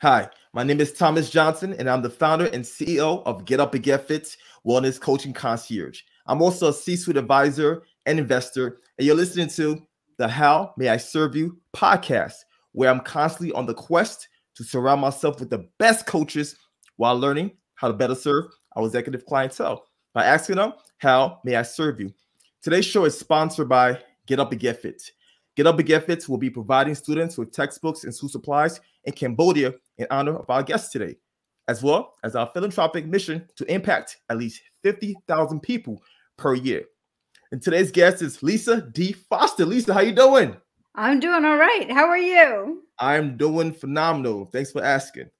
Hi, my name is Thomas Johnson, and I'm the founder and CEO of GetUpNGetFit Wellness Coaching Concierge. I'm also a C-suite advisor and investor, and you're listening to the How May I Serve You podcast, where I'm constantly on the quest to surround myself with the best coaches while learning how to better serve our executive clientele by asking them, how may I serve you? Today's show is sponsored by GetUpNGetFit. GetUpNGetFit will be providing students with textbooks and school supplies in Cambodia in honor of our guest today, as well as our philanthropic mission to impact at least 50,000 people per year. And today's guest is Lisa D. Foster. Lisa, how you doing? I'm doing all right. How are you? I'm doing phenomenal. Thanks for asking.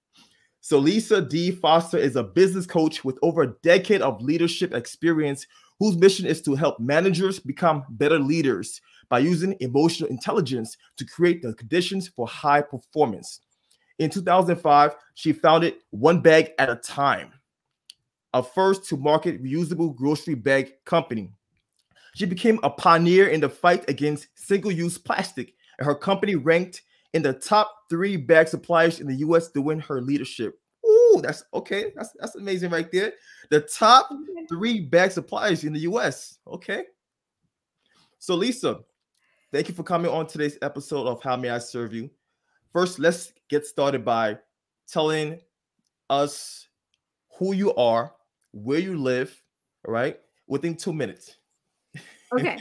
So Lisa D. Foster is a business coach with over a decade of leadership experience whose mission is to help managers become better leaders by using emotional intelligence to create the conditions for high performance. In 2005, she founded One Bag at a Time, a first-to-market reusable grocery bag company. She became a pioneer in the fight against single-use plastic, and her company ranked in the top 3 bag suppliers in the U.S. during her leadership. Ooh, that's okay. That's amazing right there. The top 3 bag suppliers in the U.S. Okay. So Lisa, thank you for coming on today's episode of How May I Serve You? First, let's get started by telling us who you are, where you live, all right, within 2 minutes. Okay.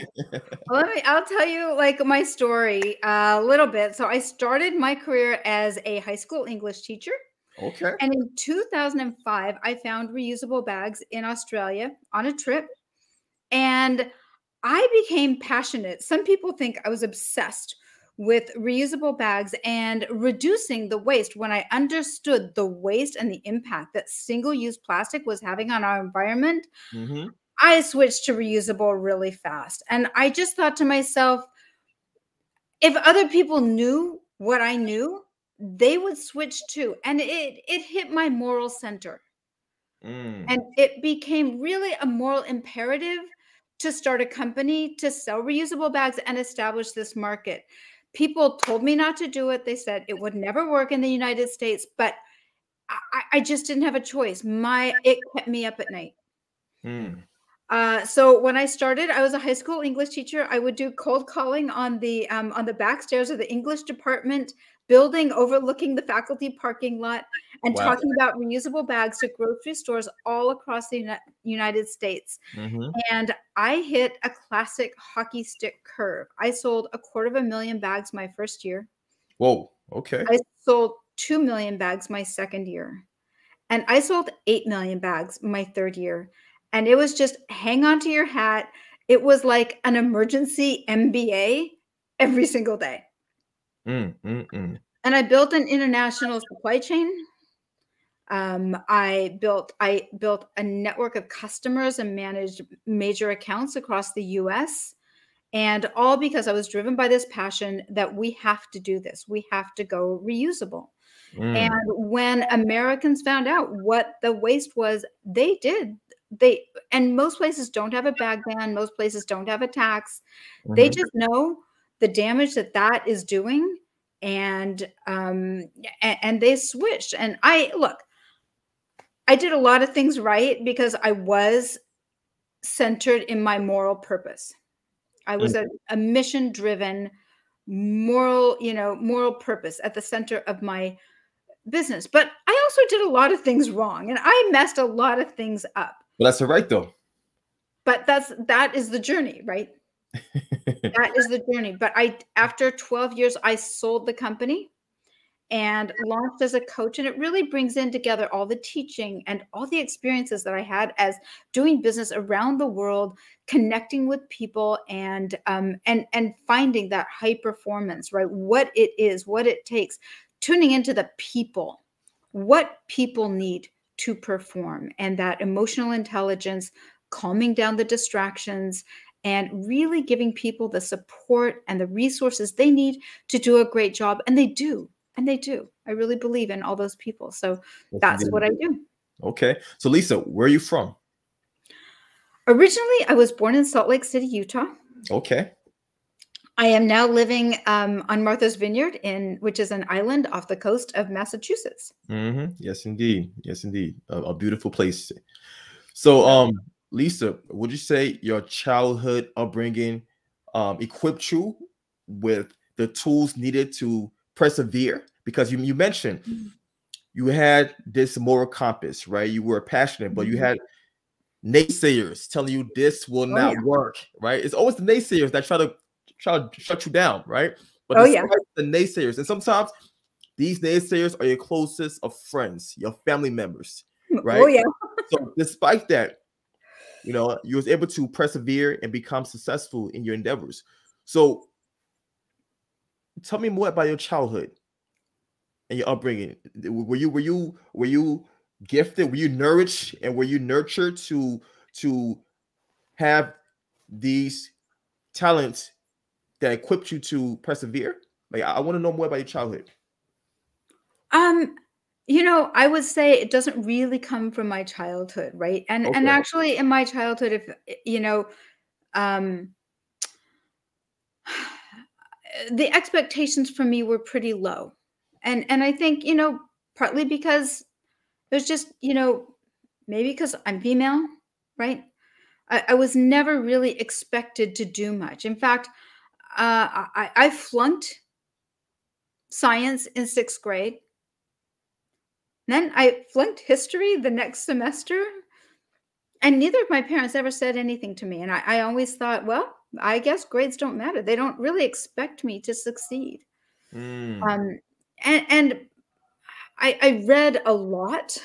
Well, I'll tell you like my story a little bit. So I started my career as a high school English teacher. Okay. And in 2005, I found reusable bags in Australia on a trip. And I became passionate. Some people think I was obsessed with reusable bags and reducing the waste. When I understood the waste and the impact that single-use plastic was having on our environment, I switched to reusable really fast. And I just thought to myself, if other people knew what I knew, they would switch too. And it hit my moral center. And it became really a moral imperative to start a company to sell reusable bags and establish this market. People told me not to do it. They said it would never work in the United States, but I just didn't have a choice. It kept me up at night. So when I started, I was a high school English teacher. I would do cold calling on the back stairs of the English department building overlooking the faculty parking lot and talking about reusable bags to grocery stores all across the United States. And I hit a classic hockey stick curve. I sold 250,000 bags my first year. Whoa, okay. I sold 2 million bags my second year. And I sold 8 million bags my third year. And it was just hang on to your hat. It was like an emergency MBA every single day. And I built an international supply chain. I built a network of customers and managed major accounts across the US. And all because I was driven by this passion that we have to do this. We have to go reusable. And when Americans found out what the waste was, they did. And most places don't have a bag ban. Most places don't have a tax. They just know the damage that is doing. And they switched. And I did a lot of things right because I was centered in my moral purpose. I was a mission-driven, moral purpose at the center of my business. But I also did a lot of things wrong, and I messed a lot of things up. Well, that's all right, though. But that is the journey, right? That is the journey. But after 12 years, I sold the company and launched as a coach. And it really brings in together all the teaching and all the experiences that I had as doing business around the world, connecting with people and finding that high performance, right? What it is, what it takes, tuning into the people, what people need to perform, and that emotional intelligence, calming down the distractions, and really giving people the support and the resources they need to do a great job. And they do. And they do. I really believe in all those people. So that's what I do. Okay. So Lisa, where are you from? Originally, I was born in Salt Lake City, Utah. Okay. I am now living on Martha's Vineyard, which is an island off the coast of Massachusetts. Yes, indeed. Yes, indeed. A beautiful place. So, Lisa, would you say your childhood upbringing equipped you with the tools needed to persevere? Because you mentioned you had this moral compass, right? You were passionate, but you had naysayers telling you this will not work, right? It's always the naysayers that try to shut you down, right? But despite the naysayers, and sometimes these naysayers are your closest of friends, your family members, right? Oh yeah. So despite that, you know, you was able to persevere and become successful in your endeavors. So tell me more about your childhood and your upbringing. Were you gifted? Were you nourished and were you nurtured to have these talents that equipped you to persevere? Like, I want to know more about your childhood. You know, I would say it doesn't really come from my childhood, right? And actually in my childhood, if you know, the expectations for me were pretty low. And I think, you know, partly because there's just, you know, maybe because I'm female, right? I was never really expected to do much. In fact, I flunked science in 6th grade. Then I flunked history the next semester. And neither of my parents ever said anything to me. And I always thought, well, I guess grades don't matter. They don't really expect me to succeed. And I read a lot.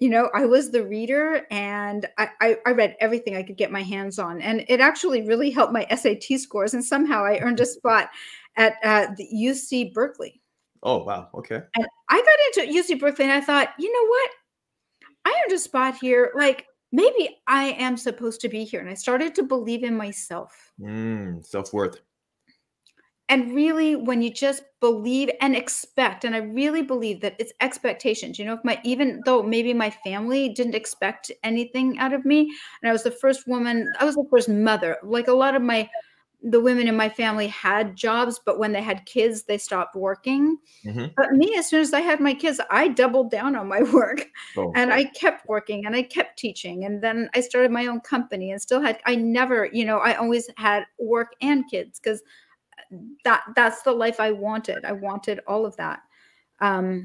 You know, I was the reader and I read everything I could get my hands on. And it actually really helped my SAT scores. And somehow I earned a spot at the UC Berkeley. Oh, wow. Okay. And I got into UC Berkeley and I thought, you know what? I earned a spot here. Like, maybe I am supposed to be here. And I started to believe in myself. Self-worth. And really, when you just believe and expect, and I really believe that it's expectations, you know, even though maybe my family didn't expect anything out of me, and I was the first woman, I was the first mother. Like a lot of the women in my family had jobs, but when they had kids, they stopped working. But me, as soon as I had my kids, I doubled down on my work and I kept working and I kept teaching. And then I started my own company and I never, you know, I always had work and kids because that's the life I wanted. I wanted all of that. Yeah,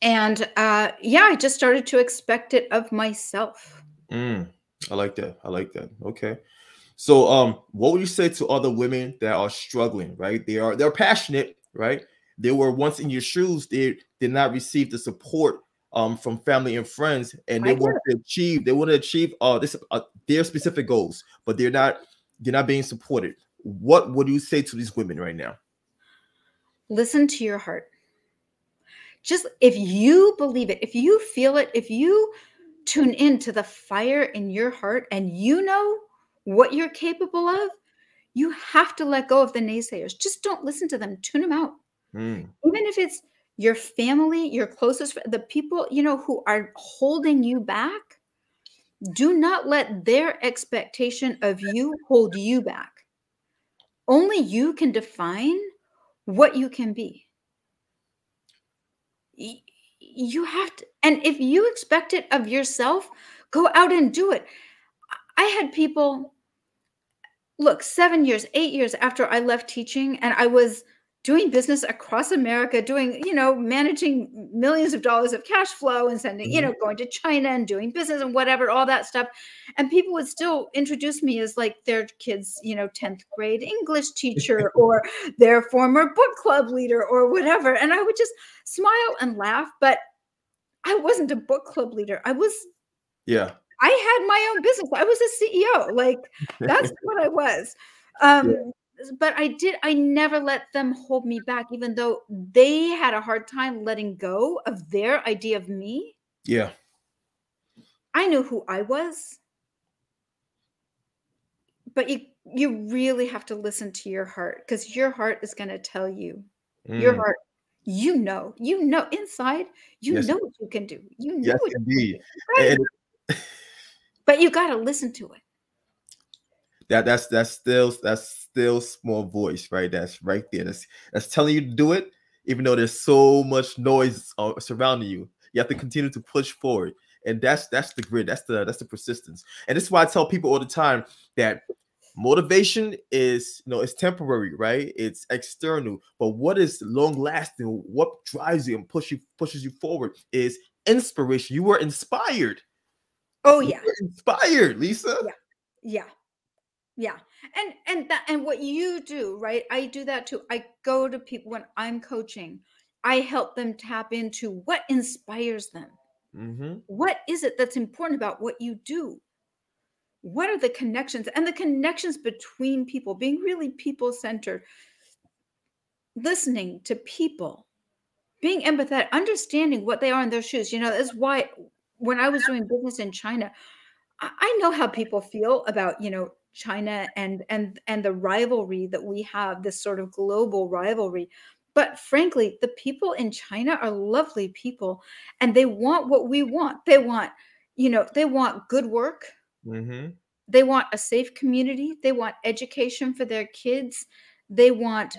I just started to expect it of myself. I like that. I like that. Okay. So what would you say to other women that are struggling, right? They're passionate, right? They were once in your shoes. They did not receive the support from family and friends, and they want to achieve their specific goals, but they're not being supported. What would you say to these women right now? Listen to your heart. Just if you believe it, if you feel it, if you tune into the fire in your heart and you know what you're capable of, you have to let go of the naysayers. Just don't listen to them. Tune them out. Even if it's your family, your closest, the people, you know, who are holding you back, do not let their expectation of you hold you back. Only you can define what you can be. You have to, and if you expect it of yourself, go out and do it. I had people, look, 7 years, 8 years after I left teaching, and I was doing business across America, doing, you know, managing millions of dollars of cash flow and sending, you know, going to China and doing business and whatever, all that stuff. And people would still introduce me as like their kids, you know, 10th grade English teacher or their former book club leader or whatever. And I would just smile and laugh, but I wasn't a book club leader. I had my own business. I was a CEO. Like, that's what I was. But I never let them hold me back, even though they had a hard time letting go of their idea of me. Yeah. I knew who I was. But you really have to listen to your heart, because your heart is going to tell you. Your heart, you know inside, you know what you can do. You know what indeed. But you got to listen to it. That's still still small voice, right? That's right there. That's telling you to do it, even though there's so much noise surrounding you. You have to continue to push forward, and that's the grit. That's the persistence. And this is why I tell people all the time that motivation is, it's temporary, right? It's external, but what is long lasting, what drives you and pushes you forward is inspiration. You were inspired. Oh yeah, you were inspired, Lisa. Yeah. And what you do, right? I do that too. I go to people when I'm coaching. I help them tap into what inspires them. What is it that's important about what you do? What are the connections and the connections between people, being really people-centered, listening to people, being empathetic, understanding what they are in their shoes. That's why when I was doing business in China, I know how people feel about, China and the rivalry that we have, this sort of global rivalry. But frankly, the people in China are lovely people, and they want what we want. They want, they want good work. They want a safe community. They want education for their kids. They want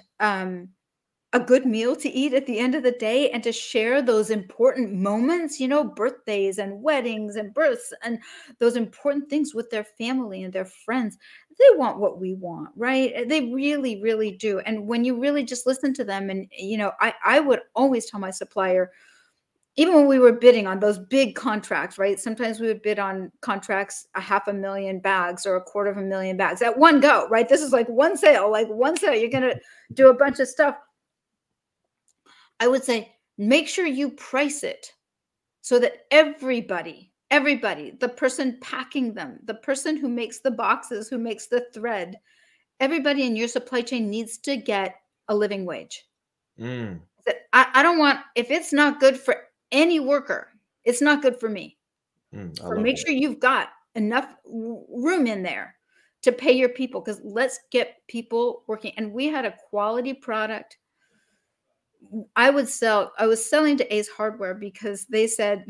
a good meal to eat at the end of the day, and to share those important moments, birthdays and weddings and births and those important things with their family and their friends. They want what we want, right? They really, really do. And when you really just listen to them, and, I would always tell my supplier, even when we were bidding on those big contracts, right? Sometimes we would bid on contracts, 500,000 bags or 250,000 bags at one go, right? This is like one sale. You're going to do a bunch of stuff. I would say, make sure you price it so that everybody, the person packing them, the person who makes the boxes, who makes the thread, everybody in your supply chain needs to get a living wage. I don't want, if it's not good for any worker, it's not good for me. So make sure you've got enough room in there to pay your people, because let's get people working. And we had a quality product. I was selling to Ace Hardware because they said,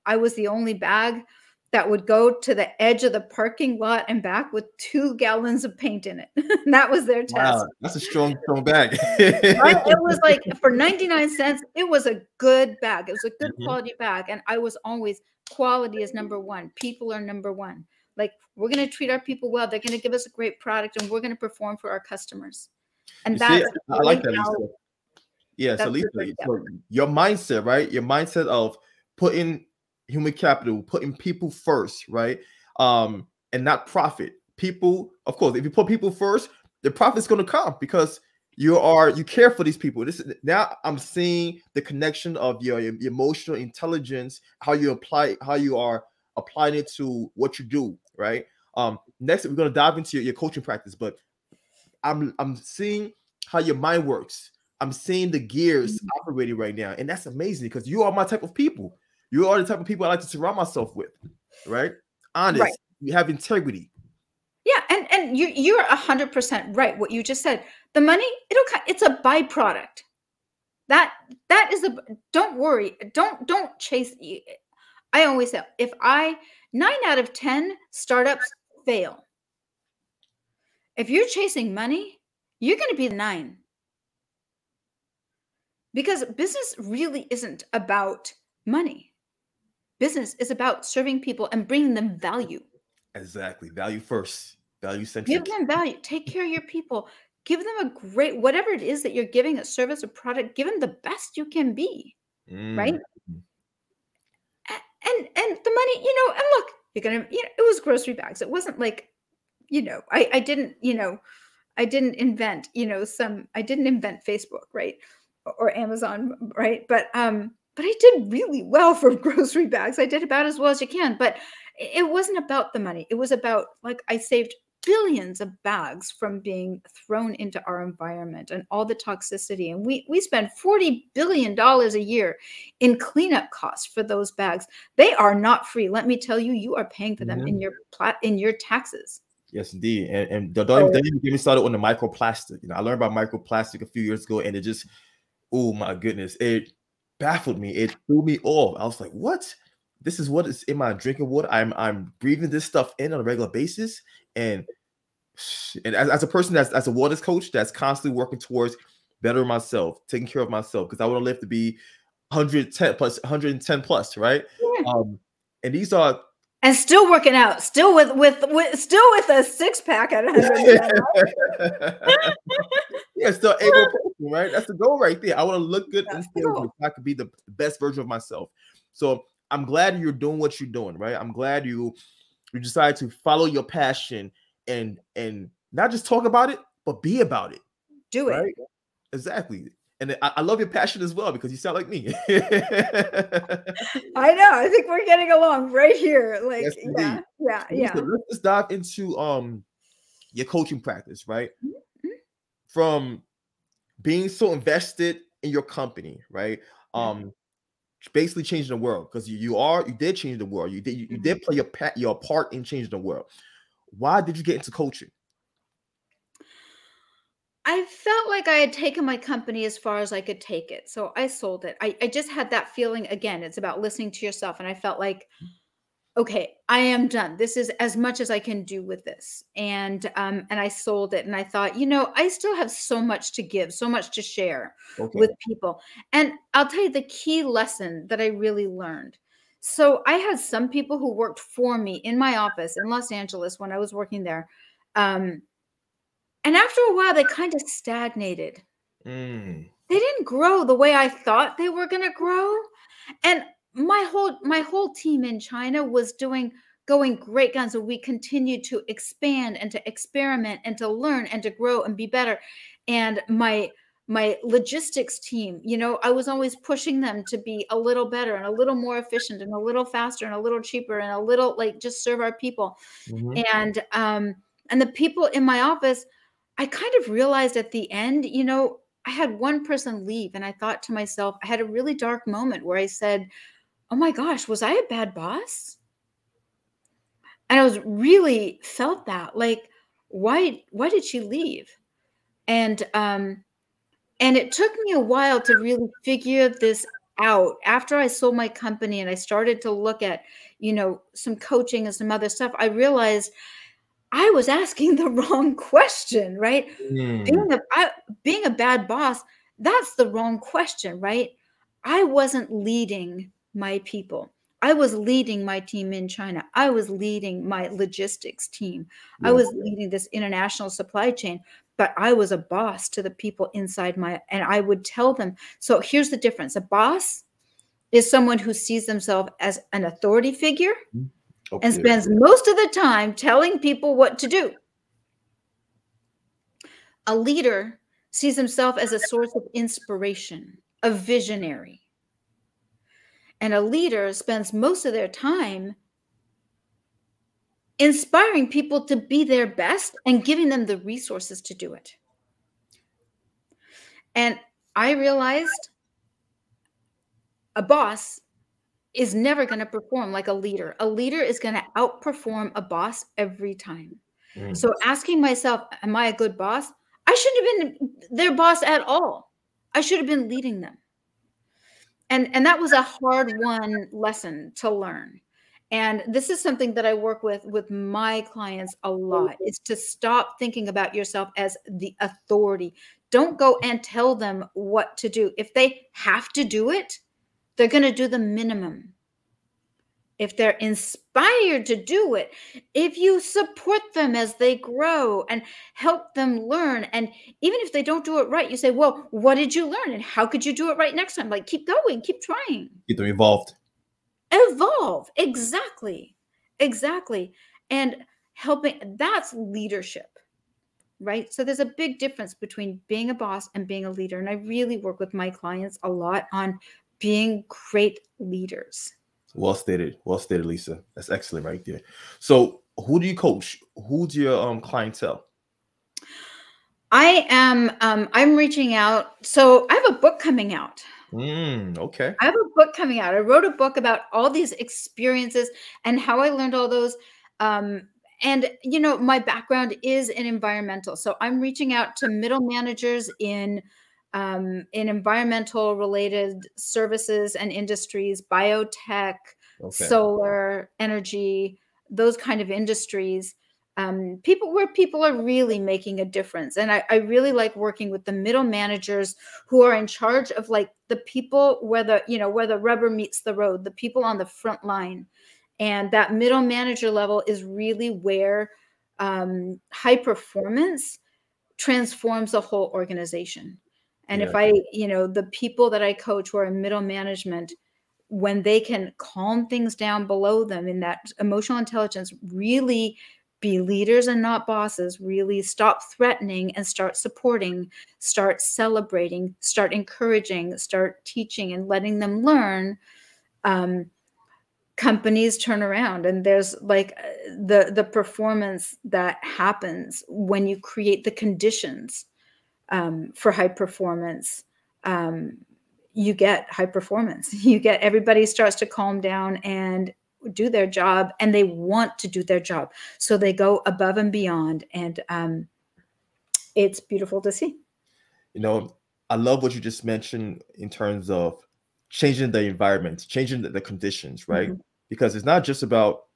I was the only bag that would go to the edge of the parking lot and back with 2 gallons of paint in it. And that was their test. Wow, that's a strong bag. Right? It was like, for 99 cents, it was a good bag. It was a good quality bag. And I was always, quality is number one. People are number one. Like, we're going to treat our people well. They're going to give us a great product, and we're going to perform for our customers. And that's, I like that, Lisa. Yeah, so Lisa, your mindset, right? Your mindset of putting human capital, putting people first, right? And not profit. People, of course, if you put people first, the profit's going to come because you care for these people. Now I'm seeing the connection of your emotional intelligence, how you are applying it to what you do, right? Next, we're going to dive into your coaching practice, but I'm seeing how your mind works. I'm seeing the gears operating right now, and that's amazing because you are my type of people. You are the type of people I like to surround myself with, right? Honest, right. You have integrity. Yeah, and you're 100% right. What you just said, the money, it's a byproduct. That is don't worry, don't chase. I always say, 9 out of 10 startups fail. If you're chasing money, you're going to be the 9. Because business really isn't about money. Business is about serving people and bringing them value. Exactly. Value first. Value centric. Give them value. Take care of your people. Give them a great, whatever it is that you're giving, a service, a product, give them the best you can be. Right? And the money, and look, you're going to, it was grocery bags. It wasn't like, I didn't invent, I didn't invent Facebook, right? Or Amazon, right? But I did really well for grocery bags. I did about as well as you can, but it wasn't about the money. It was about, like, I saved billions of bags from being thrown into our environment and all the toxicity. And we spend $40 billion a year in cleanup costs for those bags. They are not free. Let me tell you, you are paying for them in your taxes. Yes, indeed. And don't even get me started on the microplastic. I learned about microplastic a few years ago, and it just, oh my goodness, it baffled me. It threw me off. I was like, what? This is what is in my drinking water. I'm breathing this stuff in on a regular basis. And And as a person as a wellness coach that's constantly working towards bettering myself, taking care of myself, because I want to live to be 110 plus, right? Yeah. And these are and still working out, still with a 6-pack at 110. yeah, still able person, right? That's the goal right there. I want to look good and That's the feel good. goal. I could be the best version of myself. So I'm glad you're doing what you're doing, right? I'm glad you decide to follow your passion and not just talk about it, but be about it. Do it. Right? Exactly. And I love your passion as well because you sound like me. I know. I think we're getting along right here. Like, Yes, indeed. yeah. Let's dive into your coaching practice, right? Mhm. From being so invested in your company, right? Basically changing the world because you did change the world. You did play your part in changing the world. Why did you get into coaching? I felt like I had taken my company as far as I could take it. So I sold it. I just had that feeling again. It's about listening to yourself. And I felt like, okay, I am done. This is as much as I can do with this. And I sold it. And I thought, I still have so much to give, so much to share with people. And I'll tell you the key lesson that I really learned. So I had some people who worked for me in my office in Los Angeles when I was working there. And after a while, they kind of stagnated. They didn't grow the way I thought they were going to grow. And my whole team in China was going great guns. And we continued to expand and to experiment and to learn and to grow and be better. And my logistics team, I was always pushing them to be a little better and a little more efficient and a little faster and a little cheaper and a little just serve our people. And the people in my office, I kind of realized at the end, I had one person leave and I thought to myself, I had a really dark moment where I said, oh my gosh, was I a bad boss? And I was really felt that like, why did she leave? And it took me a while to really figure this out. After I sold my company and I started to look at, some coaching and some other stuff, I realized I was asking the wrong question, right? Being a bad boss, that's the wrong question, right? I wasn't leading my people. I was leading my team in China. I was leading my logistics team. I was leading this international supply chain, but I was a boss to the people inside and I would tell them. So here's the difference. A boss is someone who sees themselves as an authority figure and spends most of the time telling people what to do. A leader sees himself as a source of inspiration, a visionary. And a leader spends most of their time inspiring people to be their best and giving them the resources to do it. And I realized a boss is never going to perform like a leader. A leader is going to outperform a boss every time. So asking myself, am I a good boss? I shouldn't have been their boss at all. I should have been leading them. And that was a hard one lesson to learn. And this is something that I work with my clients a lot, is to stop thinking about yourself as the authority. Don't go and tell them what to do. If they have to do it, they're going to do the minimum. If they're inspired to do it, if you support them as they grow and help them learn, and even if they don't do it right, you say, well, what did you learn and how could you do it right next time? Like, keep going, keep trying. Get them involved. Evolve. Exactly. And helping, that's leadership, right? So there's a big difference between being a boss and being a leader. And I really work with my clients a lot on being great leaders. Well stated, Lisa. That's excellent right there. So who do you coach? Who's your clientele? I'm reaching out. So I have a book coming out. Okay. I have a book coming out. I wrote a book about all these experiences and how I learned all those. And my background is in environmental. So I'm reaching out to middle managers in environmental related services and industries, biotech, solar, energy, those kind of industries. people are really making a difference. And I really like working with the middle managers who are in charge of like the people where the rubber meets the road, the people on the front line. And that middle manager level is really where high performance transforms the whole organization. And Yeah. if the people that I coach who are in middle management, when they can calm things down below them in that emotional intelligence, really be leaders and not bosses, really stop threatening and start supporting, start celebrating, start encouraging, start teaching and letting them learn, companies turn around. And there's like the performance that happens when you create the conditions for high performance. You get high performance. You get everybody starts to calm down and do their job, and they want to do their job. So they go above and beyond, and it's beautiful to see. I love what you just mentioned in terms of changing the environment, changing the conditions, right? Mm-hmm. Because it's not just about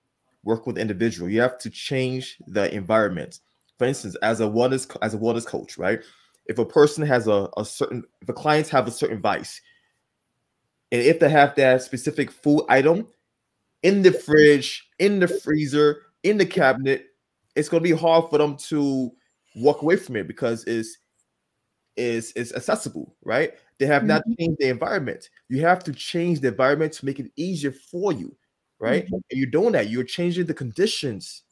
work with the individual. You have to change the environment. For instance, as a wellness coach, right? If a person has if a clients have a certain vice, and if they have that specific food item in the fridge, in the freezer, in the cabinet, it's going to be hard for them to walk away from it because it's accessible, right? They have not changed the environment. You have to change the environment to make it easier for you, right? And you're doing that. You're changing the conditions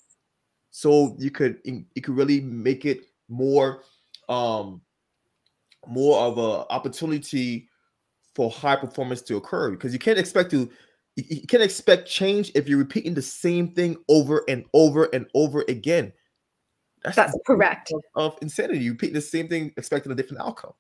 so you could really make it more of a opportunity for high performance to occur, because you can't expect change if you're repeating the same thing over and over and over again. That's correct. Of insanity. You repeat the same thing expecting a different outcome.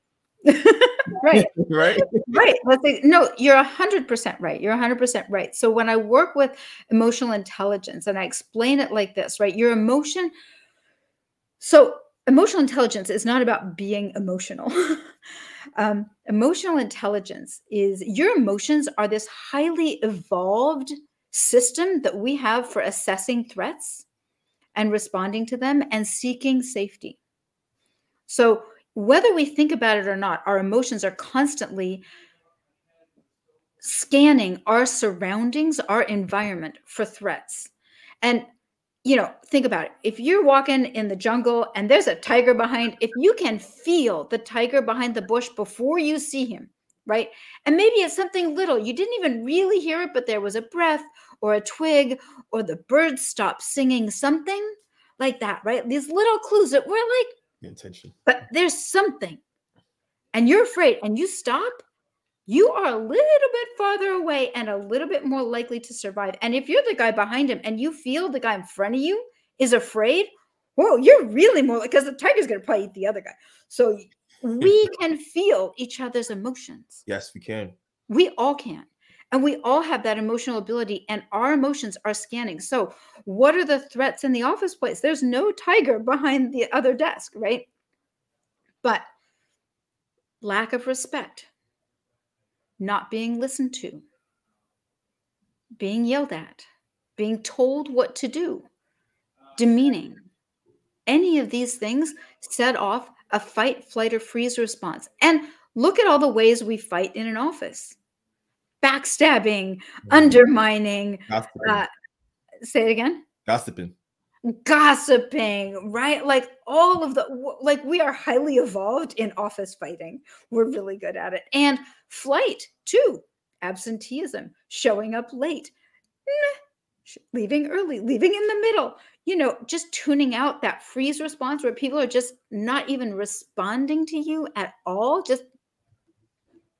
Right. Right. Right. No, you're 100% right. You're 100% right. So when I work with emotional intelligence and I explain it like this, right? So emotional intelligence is not about being emotional. Emotional intelligence is your emotions are this highly evolved system that we have for assessing threats and responding to them and seeking safety. So whether we think about it or not, our emotions are constantly scanning our surroundings, our environment for threats. And, think about it. If you're walking in the jungle and there's a tiger behind, if you can feel the tiger behind the bush before you see him, right? And maybe it's something little, you didn't even really hear it, but there was a breath or a twig or the birds stopped singing, something like that, right? These little clues that we're like, intention. But there's something, and you're afraid, and you stop, you are a little bit farther away and a little bit more likely to survive. And if you're the guy behind him and you feel the guy in front of you is afraid, whoa, you're really more, because the tiger's going to probably eat the other guy. So we can feel each other's emotions. Yes, we can. We all can. And we all have that emotional ability, and our emotions are scanning. So what are the threats in the office place? There's no tiger behind the other desk, right? But lack of respect, not being listened to, being yelled at, being told what to do, demeaning. Any of these things set off a fight, flight, or freeze response. And look at all the ways we fight in an office. Backstabbing, undermining, say it again. Gossiping, right? Like all of like we are highly evolved in office fighting. We're really good at it. And flight too, absenteeism, showing up late, leaving early, leaving in the middle, just tuning out that freeze response where people are just not even responding to you at all, just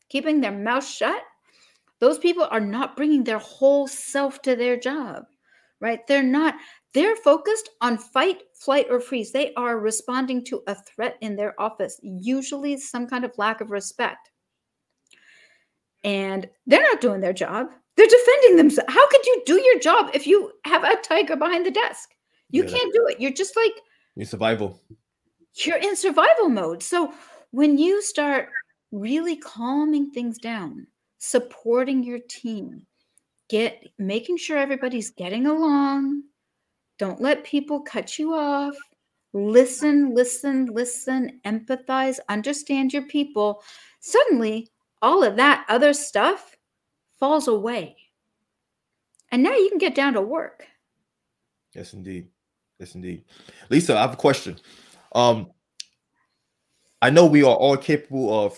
keeping their mouth shut. Those people are not bringing their whole self to their job, right? They're focused on fight, flight, or freeze. They are responding to a threat in their office, usually some kind of lack of respect. And they're not doing their job. They're defending themselves. How could you do your job if you have a tiger behind the desk? You can't do it. You're just like... You're in survival mode. So when you start really calming things down, supporting your team, making sure everybody's getting along, Don't let people cut you off. Listen, listen, listen, empathize, understand your people. Suddenly, all of that other stuff falls away. And now you can get down to work. Yes, indeed. Yes, indeed. Lisa, I have a question. I know we are all capable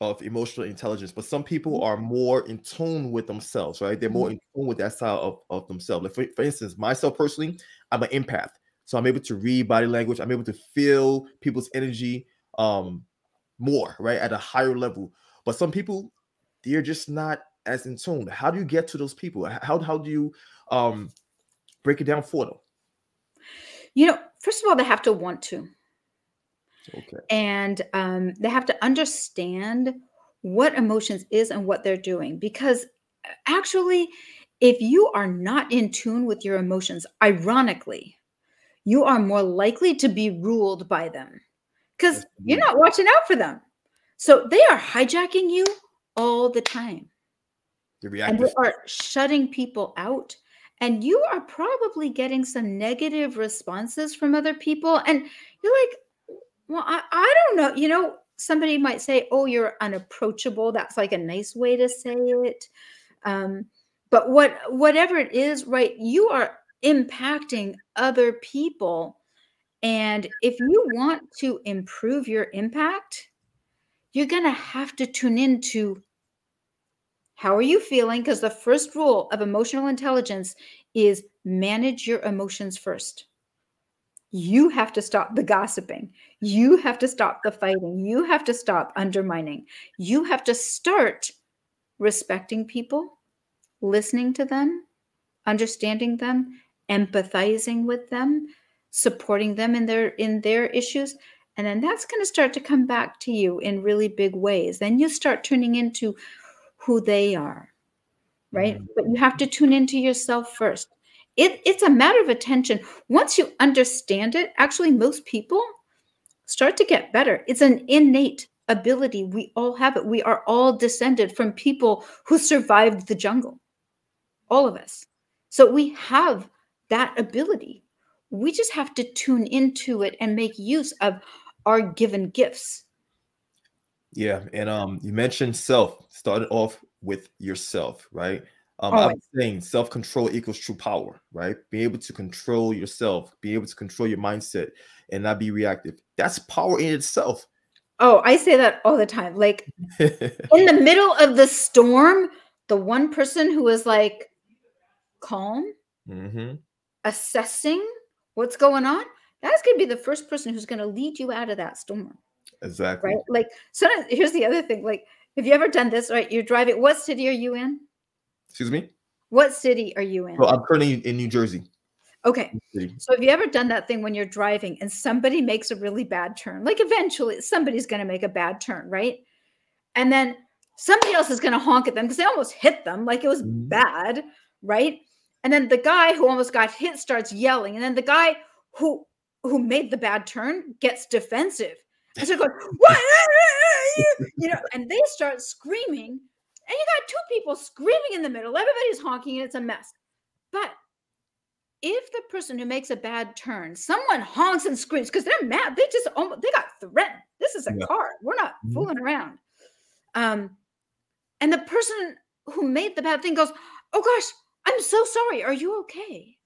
of emotional intelligence, but some people are more in tune with themselves, right? They're more in tune with that side of themselves. Like for instance, myself personally, I'm an empath. So I'm able to read body language. I'm able to feel people's energy more, right? At a higher level. But some people, they're just not as in tune. How do you get to those people? How do you break it down for them? First of all, they have to want to. Okay. And they have to understand what emotions is and what they're doing. Because actually, if you are not in tune with your emotions, ironically, you are more likely to be ruled by them because you're not watching out for them. So they are hijacking you all the time. And they are shutting people out. And you are probably getting some negative responses from other people. And you're like, well, I don't know. Somebody might say, oh, you're unapproachable. That's like a nice way to say it. But whatever it is, right, you are impacting other people. And if you want to improve your impact, you're going to have to tune into how are you feeling? Because the first rule of emotional intelligence is manage your emotions first. You have to stop the gossiping. You have to stop the fighting. You have to stop undermining. You have to start respecting people, listening to them, understanding them, empathizing with them, supporting them in their issues. And then that's going to start to come back to you in really big ways. Then you start tuning into who they are, right? But you have to tune into yourself first. It's a matter of attention. Once you understand it, actually, most people start to get better. It's an innate ability. We all have it. We are all descended from people who survived the jungle, all of us. So we have that ability. We just have to tune into it and make use of our given gifts. Yeah, and you mentioned self. Started off with yourself, right? I was saying self-control equals true power, right? Being able to control yourself, being able to control your mindset and not be reactive. That's power in itself. Oh, I say that all the time. Like in the middle of the storm, the one person who is like calm, assessing what's going on, that's going to be the first person who's going to lead you out of that storm. Exactly. Right? Like, so here's the other thing. Like, have you ever done this, right? You're driving. What city are you in? Excuse me? What city are you in? Well, I'm currently in New Jersey. Okay. So have you ever done that thing when you're driving and somebody makes a really bad turn? Like eventually somebody's going to make a bad turn, right? And then somebody else is going to honk at them because they almost hit them like it was bad, right? And then the guy who almost got hit starts yelling. And then the guy who made the bad turn gets defensive. And so going, what? And they start screaming. And you got two people screaming in the middle. Everybody's honking and it's a mess. But if the person who makes a bad turn, someone honks and screams because they're mad, they got threatened. This is a car. We're not fooling around. And the person who made the bad thing goes, oh gosh, I'm so sorry. Are you okay?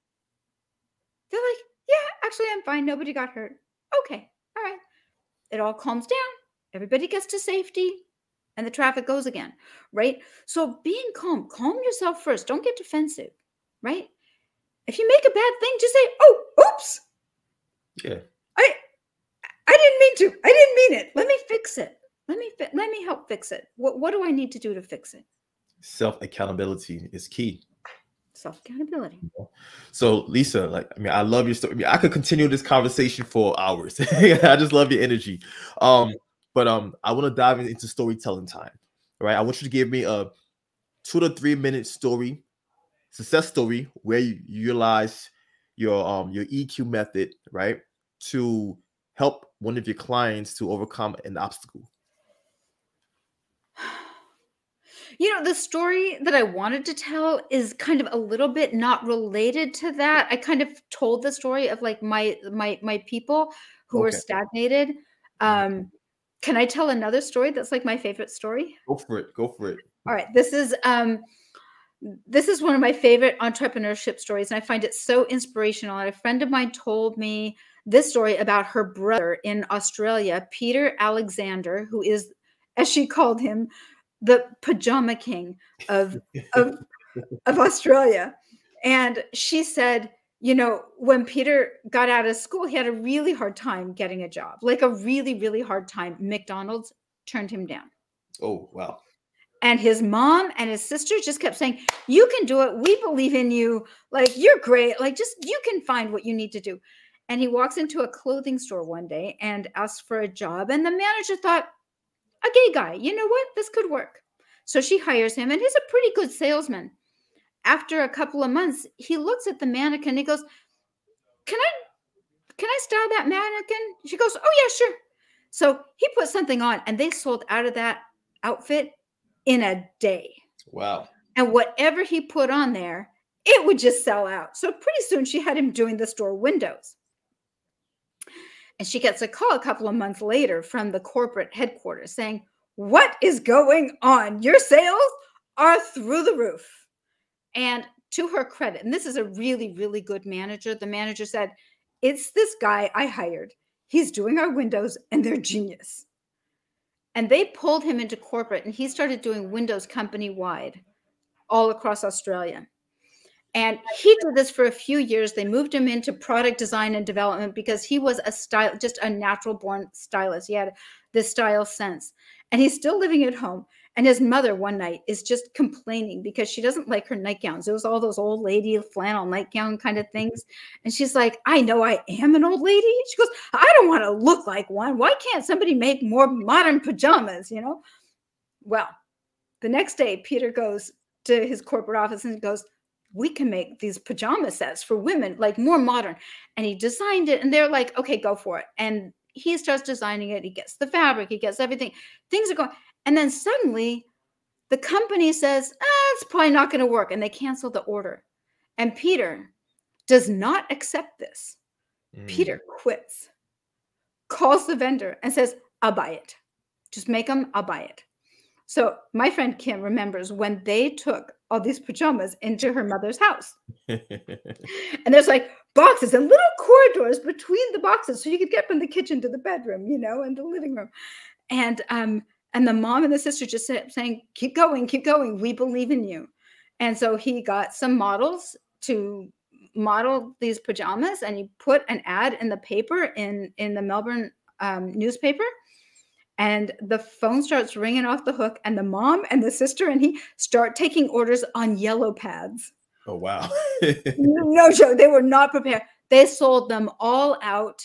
They're like, yeah, actually, I'm fine. Nobody got hurt. Okay. All right. It all calms down. Everybody gets to safety and the traffic goes again, right? So being calm yourself first. Don't get defensive, right? If you make a bad thing, just say, oh, oops. Yeah. I didn't mean to. I didn't mean it. Let me fix it. Let me help fix it. What do I need to do to fix it? Self-accountability is key. Self-accountability. So Lisa, I love your story. I could continue this conversation for hours. I just love your energy. But I want to dive into storytelling time. Right. I want you to give me a 2 to 3 minute success story where you utilize your EQ method, right, to help one of your clients to overcome an obstacle. You know, the story that I wanted to tell is kind of a little bit not related to that. I kind of told the story of like my people who were Okay. stagnated. Can I tell another story that's like my favorite story? Go for it. Go for it. All right. This is one of my favorite entrepreneurship stories, and I find it so inspirational. And a friend of mine told me this story about her brother in Australia, Peter Alexander, who is, as she called him, the pajama king of of, of Australia. And she said, you know, when Peter got out of school, he had a really hard time getting a job, like a really, really hard time. McDonald's turned him down. Oh, wow. And his mom and his sister just kept saying, you can do it. We believe in you. Like, you're great. Like, just, you can find what you need to do. And he walks into a clothing store one day and asks for a job. And the manager thought, a gay guy, you know what? This could work. So she hires him, and he's a pretty good salesman. After a couple of months, he looks at the mannequin. And he goes, can I style that mannequin? She goes, oh, yeah, sure. So he put something on, and they sold out of that outfit in a day. Wow. And whatever he put on there, it would just sell out. So pretty soon she had him doing the store windows. And she gets a call a couple of months later from the corporate headquarters saying, what is going on? Your sales are through the roof. And to her credit, and this is a really, really good manager, the manager said, it's this guy I hired. He's doing our windows and they're genius. And they pulled him into corporate, and he started doing windows company-wide all across Australia. And he did this for a few years. They moved him into product design and development because he was just a natural born stylist. He had this style sense. And he's still living at home. And his mother one night is just complaining because she doesn't like her nightgowns. It was all those old lady flannel nightgown kind of things. And she's like, I know I am an old lady. She goes, I don't want to look like one. Why can't somebody make more modern pajamas, you know? Well, the next day, Peter goes to his corporate office and goes, we can make these pajama sets for women, like more modern. And he designed it, and they're like, okay, go for it. And he starts designing it. He gets the fabric. He gets everything. Things are going. And then suddenly the company says, it's probably not going to work. And they cancel the order. And Peter does not accept this. Peter quits, calls the vendor and says, I'll buy it. Just make them, I'll buy it. So my friend Kim remembers when they took all these pajamas into her mother's house. And there's like boxes and little corridors between the boxes. So you could get from the kitchen to the bedroom, you know, and the living room. And the mom and the sister just saying, keep going, we believe in you. And so he got some models to model these pajamas, and he put an ad in the paper in the Melbourne newspaper. And the phone starts ringing off the hook, and the mom and the sister and he start taking orders on yellow pads. Oh, wow. No joke. They were not prepared. They sold them all out.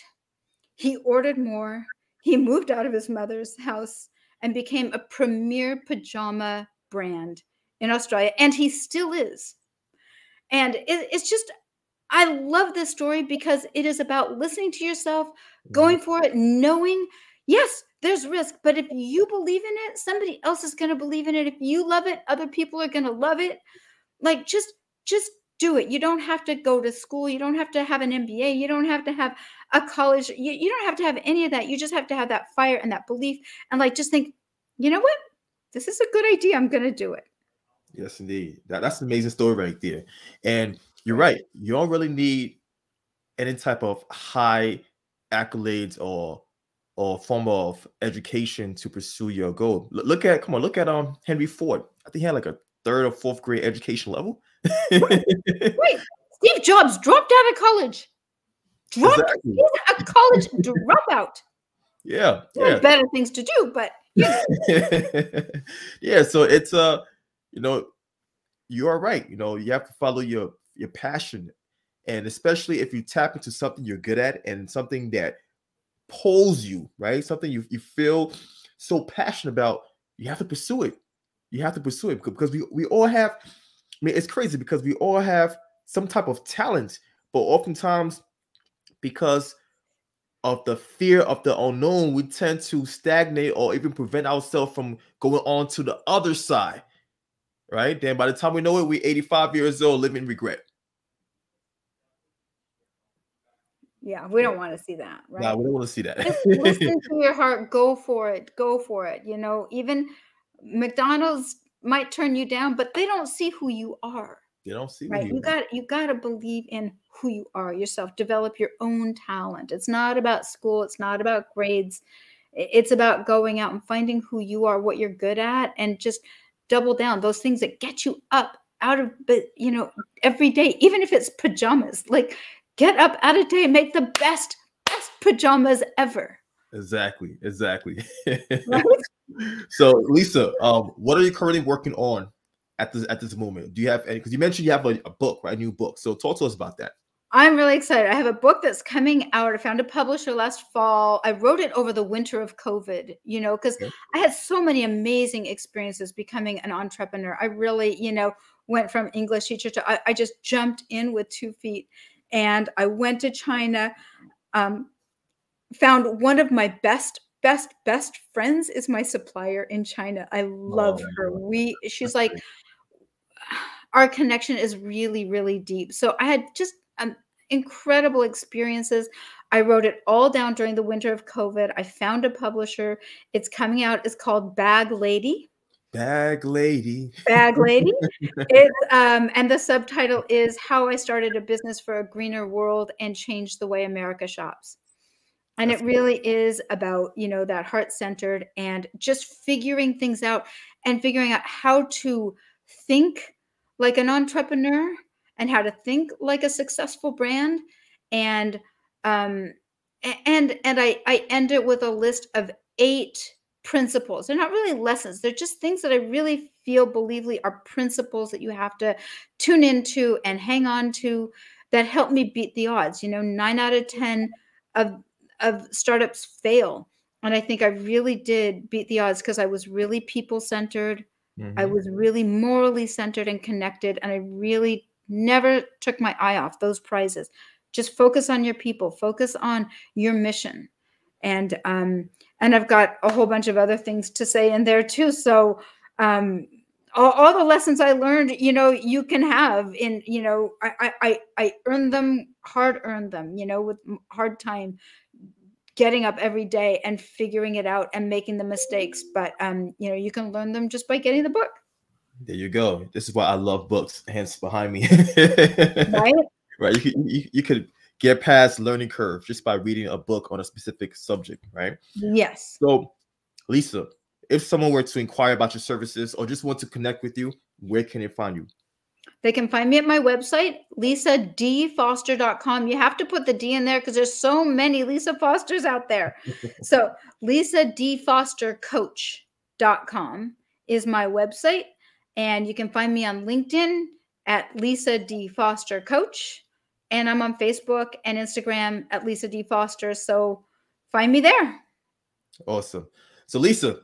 He ordered more. He moved out of his mother's house and became a premier pajama brand in Australia. And he still is. And it's just, I love this story because it is about listening to yourself, going for it, knowing, yes, there's risk, but if you believe in it, somebody else is going to believe in it. If you love it, other people are going to love it. Like, just do it. You don't have to go to school. You don't have to have an MBA. You don't have to have a college. You don't have to have any of that. You just have to have that fire and that belief. And like, just think, you know what? This is a good idea. I'm going to do it. Yes, indeed. That's an amazing story right there. And you're right. You don't really need any type of high accolades or form of education to pursue your goal. Look at Henry Ford. I think he had like a 3rd or 4th grade education level. Right. Steve Jobs dropped out of college. He's a college dropout. Yeah. There's better things to do, but yeah. So it's you know, you are right. You know, you have to follow your passion, and especially if you tap into something you're good at and something that pulls you, right? Something you feel so passionate about, you have to pursue it. You have to pursue it because we all have, I mean, it's crazy because we all have some type of talent, but oftentimes because of the fear of the unknown, we tend to stagnate or even prevent ourselves from going on to the other side. right? Then by the time we know it, we're 85 years old, living in regret. Yeah, we don't want to see that, right? No, we don't want to see that. Just listen to your heart. Go for it. Go for it. You know, even McDonald's might turn you down, but they don't see who you are. They don't see Right. who You got to believe in who you are yourself. Develop your own talent. It's not about school. It's not about grades. It's about going out and finding who you are, what you're good at, and just double down those things that get you up out of, you know, every day, even if it's pajamas. Like, get up out of day and make the best pajamas ever. Exactly. Right? So, Lisa, what are you currently working on at this moment? Do you have any? Because you mentioned you have a book, right? A new book. So, talk to us about that. I'm really excited. I have a book that's coming out. I found a publisher last fall. I wrote it over the winter of COVID, you know, because I had so many amazing experiences becoming an entrepreneur. I really, you know, went from English teacher to I just jumped in with 2 feet, and I went to China. Found one of my best friends is my supplier in China. I love her. She's like, our connection is really, really deep. So I had just incredible experiences. I wrote it all down during the winter of COVID. I found a publisher. It's coming out. It's called Bag Lady. Bag Lady. Bag Lady. It's and the subtitle is How I Started a Business for a Greener World and Changed the Way America Shops. And it really is about, you know, that heart-centered and just figuring things out and figuring out how to think like an entrepreneur and how to think like a successful brand. And I end it with a list of 8 principles. They're not really lessons. They're just things that I really believe are principles that you have to tune into and hang on to that help me beat the odds. You know, 9 out of 10 of startups fail. And I think I really did beat the odds because I was really people-centered. I was really morally centered and connected. And I really never took my eye off those prizes. Just focus on your people, focus on your mission. And I've got a whole bunch of other things to say in there too. So all the lessons I learned, you know, you can have in, you know, I earned them, hard earned them, you know, with hard time, getting up every day and figuring it out and making the mistakes. But, you know, you can learn them just by getting the book. There you go. This is why I love books, hence behind me. Right? Right. You could get past learning curve just by reading a book on a specific subject, right? Yes. So, Lisa, if someone were to inquire about your services or just want to connect with you, where can they find you? They can find me at my website, lisadfoster.com. You have to put the D in there because there's so many Lisa Fosters out there. So lisadfostercoach.com is my website. And you can find me on LinkedIn at Lisa D. Foster Coach. And I'm on Facebook and Instagram at Lisa D. Foster. So find me there. Awesome. So Lisa,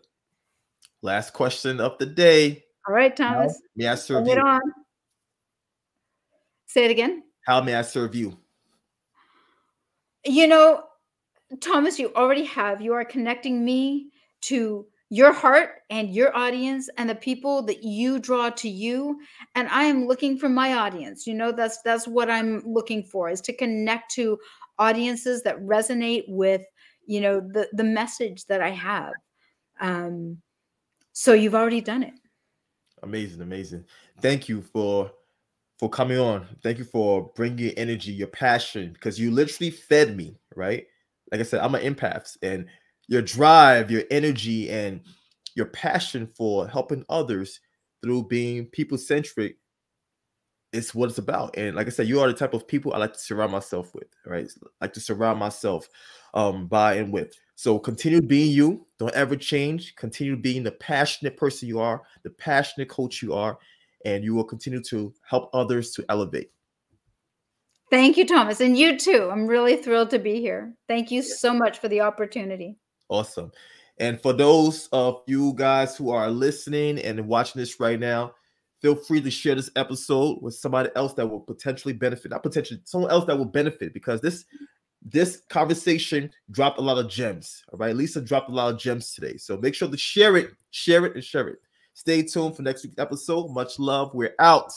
last question of the day. All right, Thomas. How may I serve Bring you? it on. Say it again. How may I serve you? You know, Thomas, you already have. You are connecting me to your heart and your audience and the people that you draw to you. And I am looking for my audience. You know, that's what I'm looking for, is to connect to audiences that resonate with, you know, the message that I have. So you've already done it. Amazing. Thank you for coming on. Thank you for bringing your energy, your passion, because you literally fed me, right? Like I said, I'm an empath, and your drive, your energy, and your passion for helping others through being people-centric is what it's about. And like I said, you are the type of people I like to surround myself with, right? I like to surround myself by and with. So continue being you. Don't ever change. Continue being the passionate person you are, the passionate coach you are, and you will continue to help others to elevate. Thank you, Thomas. And you too. I'm really thrilled to be here. Thank you so much for the opportunity. Awesome. And for those of you guys who are listening and watching this right now, feel free to share this episode with somebody else that will potentially benefit. Not potentially, someone else that will benefit, because this conversation dropped a lot of gems. All right. Lisa dropped a lot of gems today. So make sure to share it. Stay tuned for next week's episode. Much love. We're out.